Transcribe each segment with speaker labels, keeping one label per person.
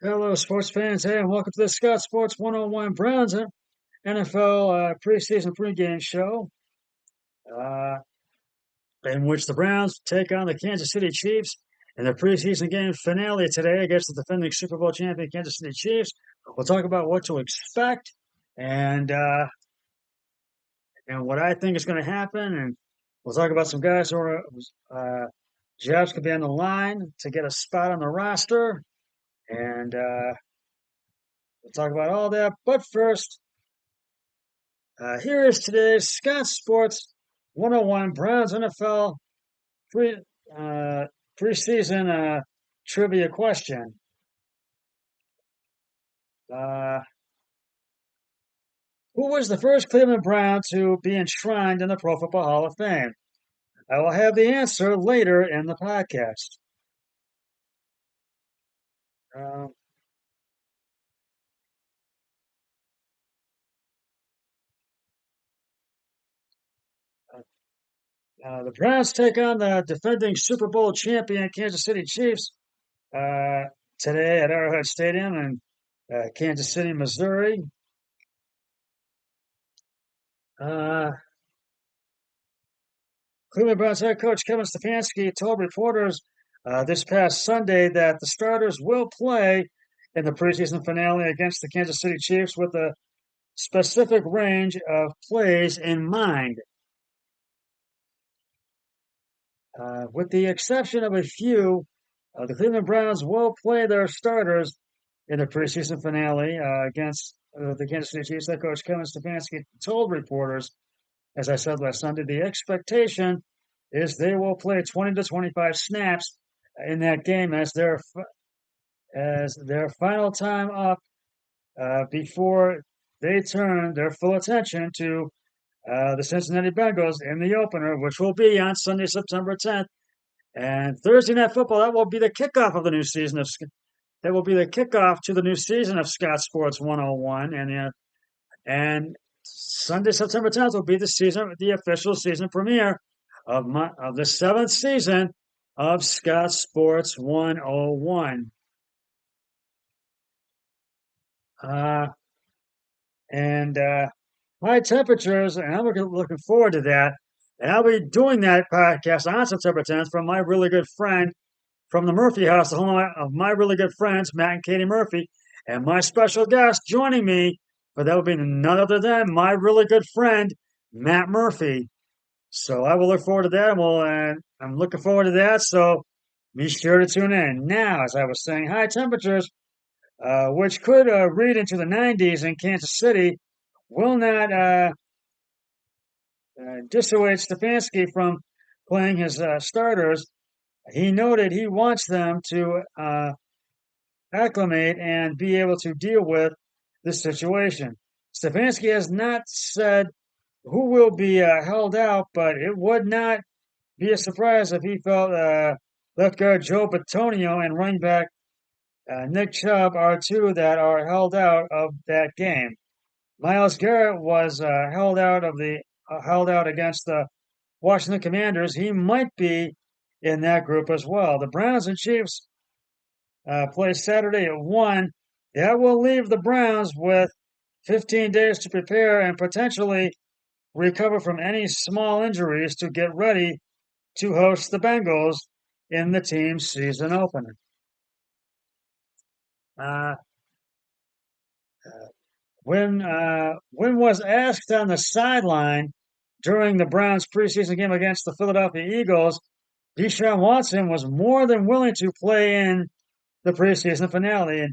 Speaker 1: Hello, sports fans. Hey, and welcome to the Scott Sports 101 Browns NFL preseason pregame show, uh, in which the Browns take on the Kansas City Chiefs in the preseason game finale today against the defending Super Bowl champion Kansas City Chiefs. We'll talk about what to expect and uh, and what I think is going to happen, and we'll talk about some guys who are jobs could be on the line to get a spot on the roster, and we'll talk about all that. But first. Here is today's Scott Sports 101 Browns NFL pre, uh, preseason trivia question. Uh, who was the first Cleveland Brown to be enshrined in the Pro Football Hall of Fame? I will have the answer later in the podcast. Uh, the Browns take on the defending Super Bowl champion Kansas City Chiefs uh, today at Arrowhead Stadium in Kansas City, Missouri. Uh, Cleveland Browns head coach Kevin Stefanski told reporters this past Sunday that the starters will play in the preseason finale against the Kansas City Chiefs with a specific range of plays in mind. With the exception of a few, the Cleveland Browns will play their starters in the preseason finale against the Kansas City Chiefs. Head coach Kevin Stefanski told reporters, as I said last Sunday, the expectation is they will play 20 to 25 snaps in that game as their final time up before they turn their full attention to the Cincinnati Bengals in the opener, which will be on Sunday, September 10th. And Thursday Night Football, that will be the kickoff of the new season of that will be the kickoff to the new season of Scott Sports 101, and Sunday, September 10th will be the official season premiere of the seventh season of Scott Sports 101. Uh, and High temperatures, and I'm looking forward to that. And I'll be doing that podcast on September 10th from my really good friend from the Murphy House, the home of my really good friends, Matt and Katie Murphy. And my special guest joining me, but that will be none other than my really good friend, Matt Murphy. So I will look forward to that. And I'm looking forward to that. So be sure to tune in. Now, as I was saying, high temperatures, which could read into the 90s in Kansas City, will not dissuade Stefanski from playing his starters. He noted he wants them to acclimate and be able to deal with this situation. Stefanski has not said who will be held out, but it would not be a surprise if he felt left guard Joe Bitonio and running back Nick Chubb are two that are held out of that game. Myles Garrett was held out against the Washington Commanders. He might be in that group as well. The Browns and Chiefs play Saturday at 1. That will leave the Browns with 15 days to prepare and potentially recover from any small injuries to get ready to host the Bengals in the team's season opener. Uh, when was asked on the sideline during the Browns preseason game against the Philadelphia Eagles, Deshaun Watson was more than willing to play in the preseason finale.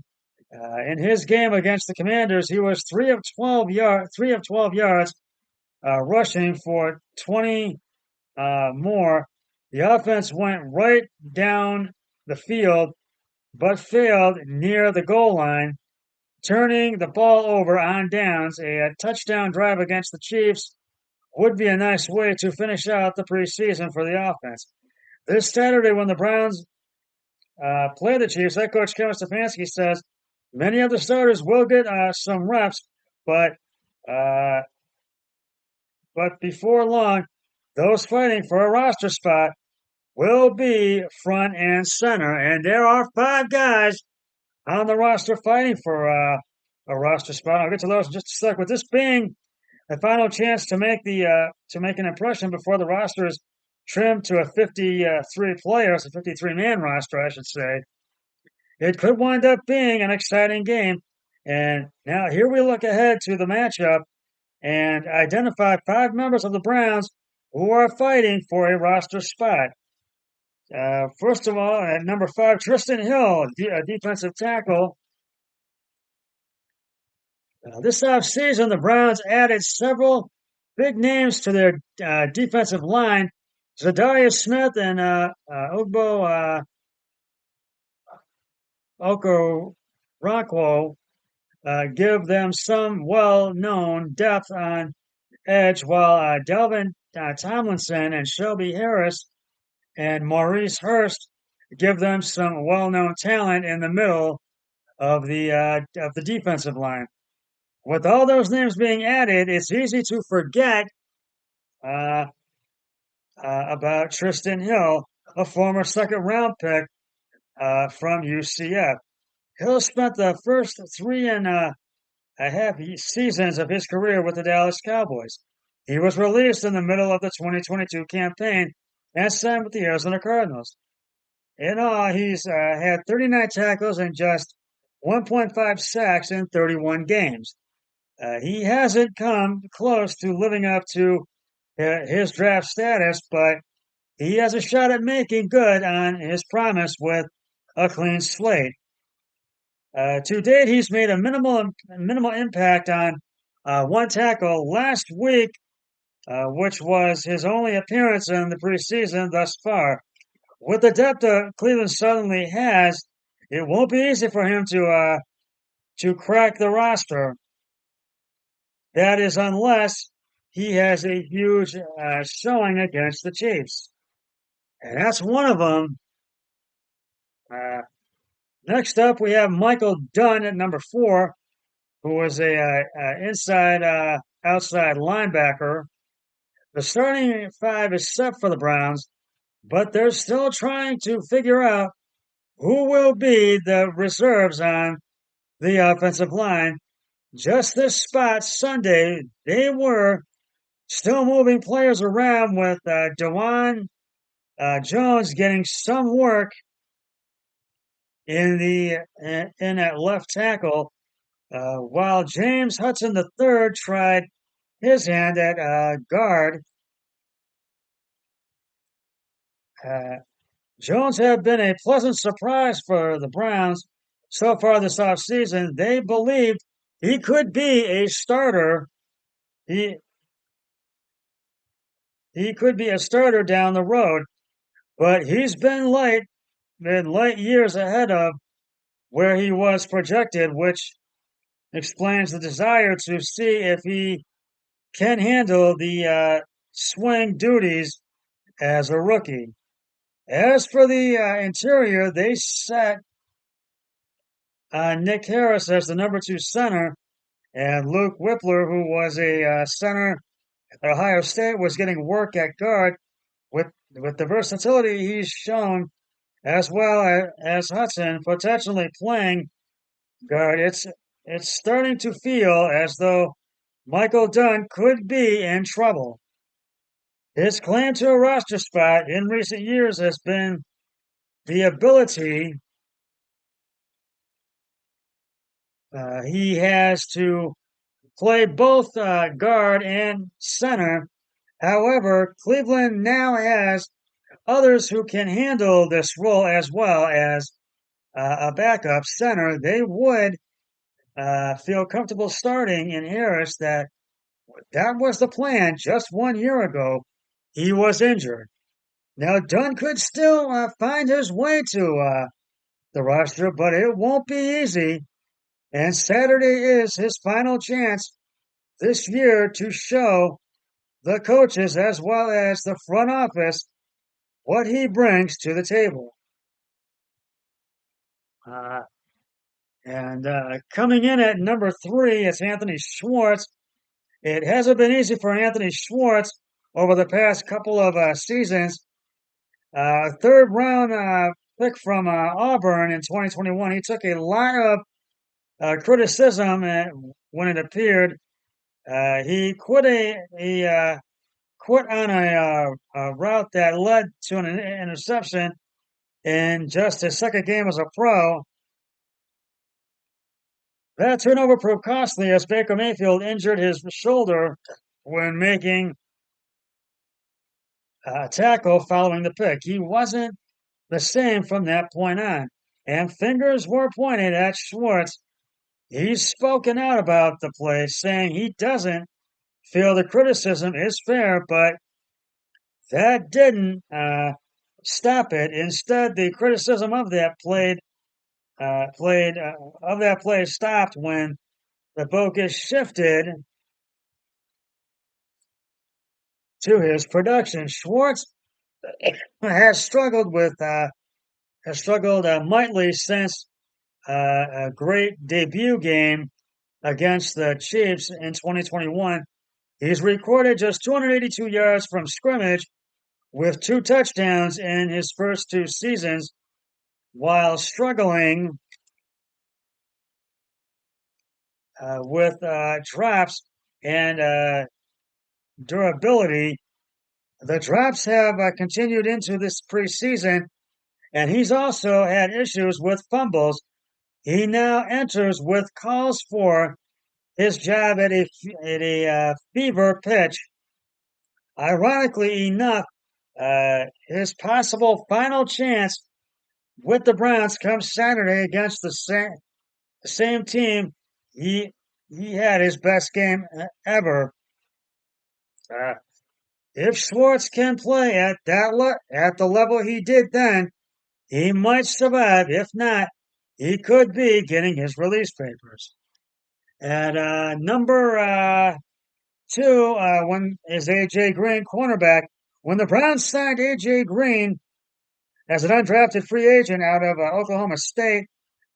Speaker 1: And in his game against the Commanders, he was 3 of 12 yards rushing for 20 more. The offense went right down the field, but failed near the goal line, turning the ball over on downs. A touchdown drive against the Chiefs would be a nice way to finish out the preseason for the offense. This Saturday, when the Browns play the Chiefs, head coach Kevin Stefanski says many of the starters will get some reps, but uh, before long, those fighting for a roster spot will be front and center. And there are 5 guys on the roster fighting for a roster spot. I'll get to those in just a sec. With this being a final chance to make an impression before the roster is trimmed to a 53 players, a 53 man roster, I should say, it could wind up being an exciting game. And now here we look ahead to the matchup and identify five members of the Browns who are fighting for a roster spot. First of all, at number 5, Tristan Hill, a defensive tackle. This offseason, the Browns added several big names to their defensive line. Zadarius Smith and Ugbo Okoronkwo give them some well-known depth on edge, while Delvin Tomlinson and Shelby Harris and Maurice Hurst give them some well-known talent in the middle of the defensive line. With all those names being added, it's easy to forget uh, about Tristan Hill, a former second-round pick from UCF. Hill spent the first 3.5 seasons of his career with the Dallas Cowboys. He was released in the middle of the 2022 campaign and signed with the Arizona Cardinals. In all, he's had 39 tackles and just 1.5 sacks in 31 games. He hasn't come close to living up to his draft status, but he has a shot at making good on his promise with a clean slate. To date, he's made a minimal impact on one tackle last week, which was his only appearance in the preseason thus far. With the depth that Cleveland suddenly has, it won't be easy for him to crack the roster. That is, unless he has a huge showing against the Chiefs, and that's one of them. Uh, Next up, we have Michael Dunn at number 4, who is a inside outside linebacker. The starting 5 is set for the Browns, but they're still trying to figure out who will be the reserves on the offensive line. Just this spot Sunday, they were still moving players around with Dewan Jones getting some work in at left tackle, while James Hudson III tried his hand at guard. Uh, Jones had been a pleasant surprise for the Browns so far this offseason. They believed he could be a starter. He he could be a starter down the road, but he's been light years ahead of where he was projected, which explains the desire to see if he can handle the swing duties as a rookie. As for the interior, they set Nick Harris as the number 2 center, and Luke Whippler, who was a center at Ohio State, was getting work at guard with the versatility he's shown, as well as Hudson potentially playing guard. It's starting to feel as though Michael Dunn could be in trouble. His claim to a roster spot in recent years has been the ability he has to play both guard and center. However, Cleveland now has others who can handle this role as well as a backup center. They would feel comfortable starting in Harris. That was the plan just 1 year ago. He was injured. Now Dunn could still find his way to the roster, but it won't be easy. And Saturday is his final chance this year to show the coaches as well as the front office what he brings to the table. Uh, and coming in at number 3 is Anthony Schwartz. It hasn't been easy for Anthony Schwartz over the past couple of seasons. Third round pick from Auburn in 2021. He took a lot of criticism when it appeared. He quit on a route that led to an interception in just his second game as a pro. That turnover proved costly as Baker Mayfield injured his shoulder when making a tackle following the pick. He wasn't the same from that point on, and fingers were pointed at Schwartz. He's spoken out about the play, saying he doesn't feel the criticism is fair, but that didn't stop it. Instead, the criticism of that play stopped when the focus shifted to his production. Schwartz has struggled mightily since a great debut game against the Chiefs in 2021. He's recorded just 282 yards from scrimmage with 2 touchdowns in his first 2 seasons, while struggling with drops and durability. The drops have continued into this preseason, and he's also had issues with fumbles. He now enters with calls for his job at a fever pitch. Ironically enough, his possible final chance with the Browns comes Saturday against the same team he had his best game ever. Uh, if Schwartz can play at at the level he did then, he might survive. If not, he could be getting his release papers. At number 2, when is AJ Green, cornerback. When the Browns signed AJ Green as an undrafted free agent out of Oklahoma State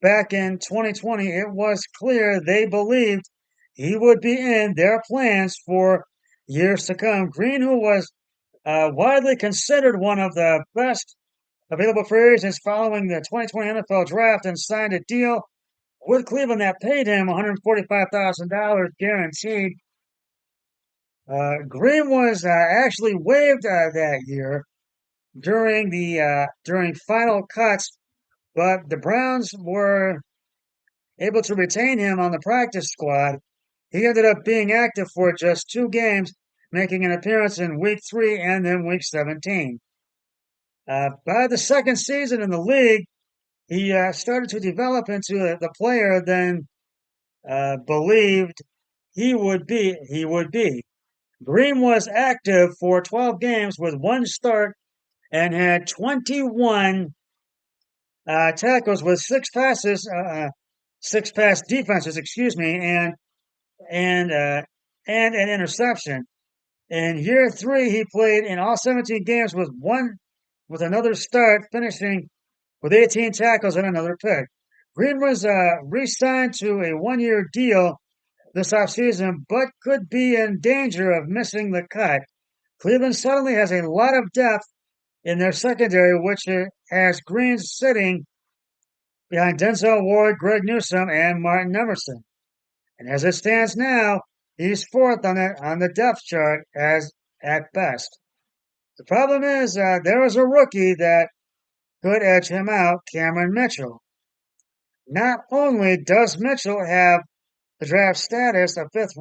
Speaker 1: back in 2020, it was clear they believed he would be in their plans for years to come. Green, who was widely considered one of the best available free agents following the 2020 NFL draft, and signed a deal with Cleveland that paid him $145,000 guaranteed. Green was actually waived that year during final cuts, but the Browns were able to retain him on the practice squad. He ended up being active for just 2 games, making an appearance in Week 3 and then Week 17. By the second season in the league, he started to develop into the player then believed he would be. Green was active for 12 games with 1 start and had 21 tackles with 6 pass defenses, excuse me, and and an interception. In year 3, he played in all 17 games with another start, finishing with 18 tackles and another pick. Green was re-signed to a 1-year deal this offseason, but could be in danger of missing the cut. Cleveland suddenly has a lot of depth in their secondary, which has Green sitting behind Denzel Ward, Greg Newsome, and Martin Emerson. And as it stands now, he's 4th on the depth chart as at best. The problem is there is a rookie that could edge him out, Cameron Mitchell. Not only does Mitchell have the draft status of 5th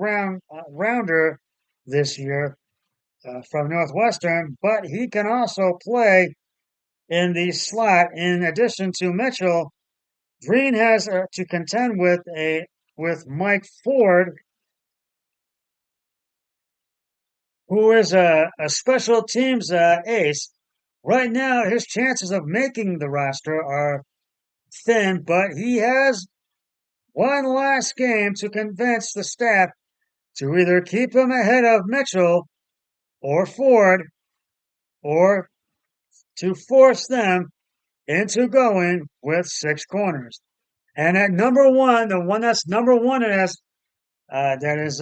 Speaker 1: rounder this year from Northwestern, but he can also play in the slot. In addition to Mitchell, Green has to contend with Mike Ford, who is a special teams ace. Right now, his chances of making the roster are thin, but he has one last game to convince the staff to either keep him ahead of Mitchell or Ford, or to force them into going with 6 corners. And at number 1, the one that's number 1 that is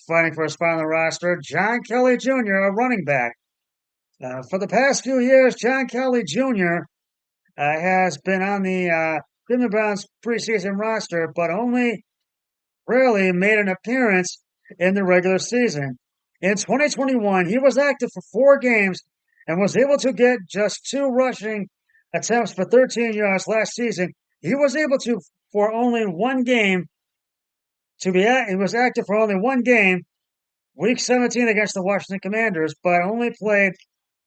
Speaker 1: fighting for a spot on the roster, John Kelly Jr., a running back. For the past few years, John Kelly Jr. has been on the Cleveland Browns preseason roster, but only rarely made an appearance in the regular season. In 2021, he was active for 4 games and was able to get just 2 rushing attempts for 13 yards last season. He was able to for only 1 game he was active for only 1 game, Week 17 against the Washington Commanders, but only played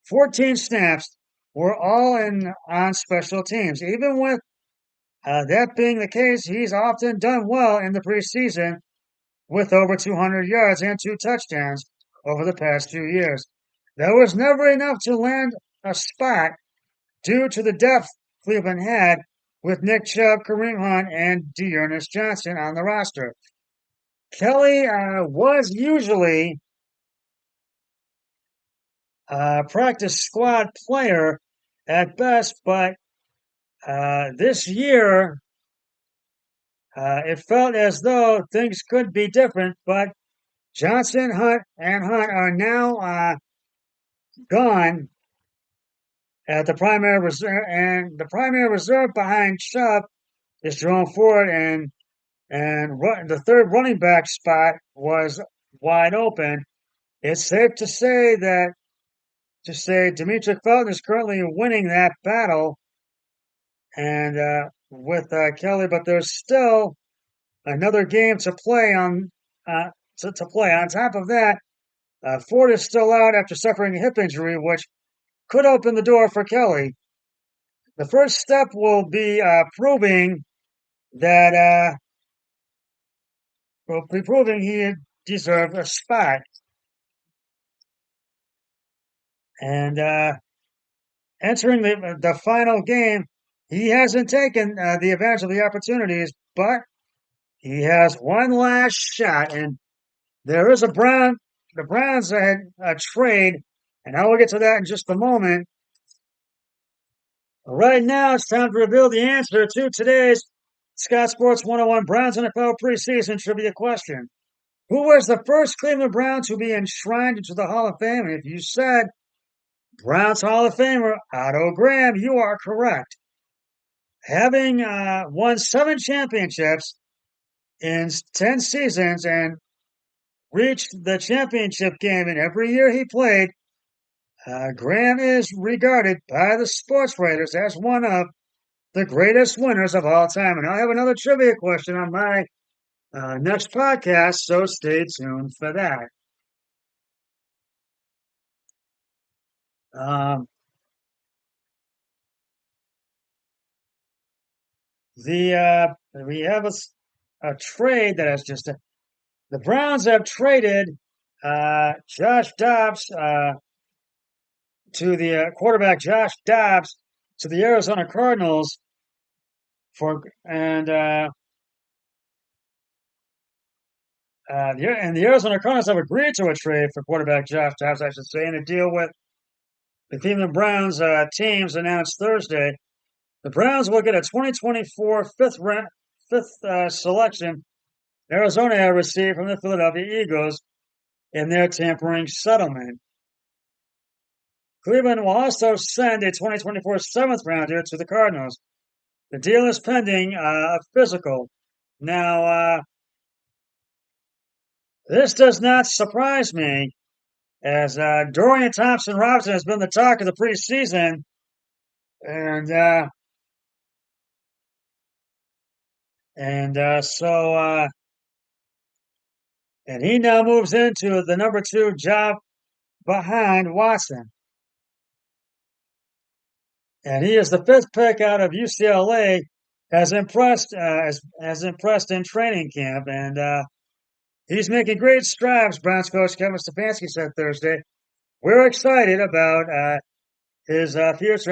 Speaker 1: 14 snaps. Were all in on special teams. Even with that being the case, he's often done well in the preseason with over 200 yards and 2 touchdowns over the past few years. That was never enough to land a spot due to the depth Cleveland had with Nick Chubb, Kareem Hunt, and D'Ernest Johnson on the roster. Kelly was usually a practice squad player at best, but this year it felt as though things could be different. But Johnson, Hunt, and Hunt are now gone at the primary reserve, and the primary reserve behind Chubb is Jerome Ford, and the third running back spot was wide open. It's safe to say Demetric Felton is currently winning that battle, and with Kelly, but there's still another game to play on. To play. On top of that, Ford is still out after suffering a hip injury, which could open the door for Kelly. The first step will be that proving he deserved a spot. And entering the final game, he hasn't taken the advantage of the opportunities, but he has one last shot. And there is the Browns had a trade, and I will get to that in just a moment. Right now, it's time to reveal the answer to today's Scott Sports 101 Browns NFL preseason trivia question. Who was the first Cleveland Brown to be enshrined into the Hall of Fame? And if you said Browns Hall of Famer Otto Graham, you are correct. Having won 7 championships in 10 seasons and reached the championship game in every year he played, Graham is regarded by the sports writers as one of the greatest winners of all time. And I'll have another trivia question on my next podcast, so stay tuned for that. Um, we have a trade that has just the Browns have traded Josh Dobbs to the quarterback Josh Dobbs to the Arizona Cardinals the Arizona Cardinals have agreed to a trade for quarterback Josh Dobbs, I should say, in a deal with the Cleveland Browns teams announced Thursday. The Browns will get a 2024 fifth selection Arizona had received from the Philadelphia Eagles in their tampering settlement. Cleveland will also send a 2024 seventh rounder to the Cardinals. The deal is pending a physical. Now, this does not surprise me, as Dorian Thompson Robinson has been the talk of the preseason, and he now moves into the number 2 job behind Watson. And he is the 5th pick out of UCLA, has impressed in training camp, and he's making great strides. Browns coach Kevin Stefanski said Thursday. We're excited about his future.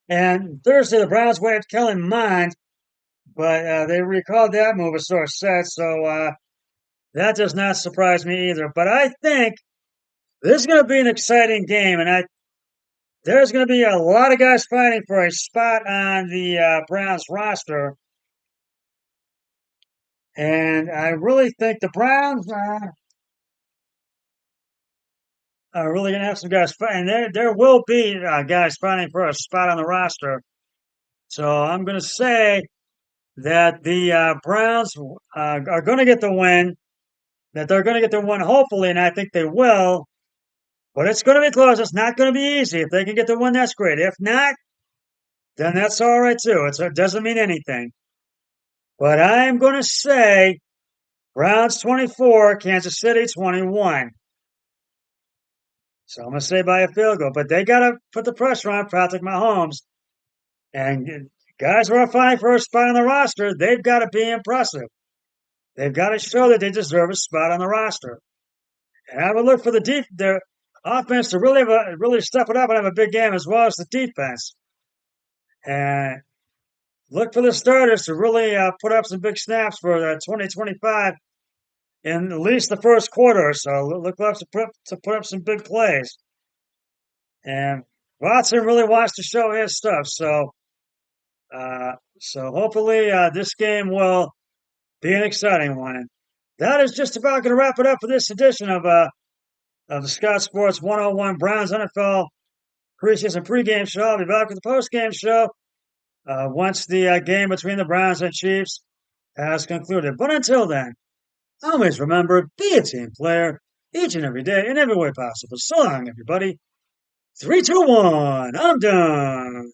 Speaker 1: And Thursday the Browns waived Kellen Mond, but they recalled that move, a source said. So that does not surprise me either. But I think this is going to be an exciting game, and there's going to be a lot of guys fighting for a spot on the Browns roster. And I really think the Browns are really going to have some guys fighting. There will be guys fighting for a spot on the roster. So I'm going to say that the Browns are going to get the win, that they're going to get the win, hopefully, and I think they will. But it's going to be close. It's not going to be easy. If they can get the win, that's great. If not, then that's all right too. It doesn't mean anything. But I'm going to say Browns 24, Kansas City 21. So I'm going to say by a field goal. But they got to put the pressure on Patrick Mahomes. And guys who are fighting for a spot on the roster, they've got to be impressive. They've got to show that they deserve a spot on the roster. And I would look for the offense to really step it up and have a big game, as well as the defense. And look for the starters to really put up some big snaps for 2025 in at least the first quarter or so. Look up to put up some big plays. And Watson really wants to show his stuff. So hopefully this game will be an exciting one. And that is just about going to wrap it up for this edition of the Scott Sports 101 Browns NFL preseason pregame show. I'll be back with the postgame show once the game between the Browns and Chiefs has concluded. But until then, always remember, be a team player each and every day in every way possible. So long, everybody. 3, 2, 1. I'm done.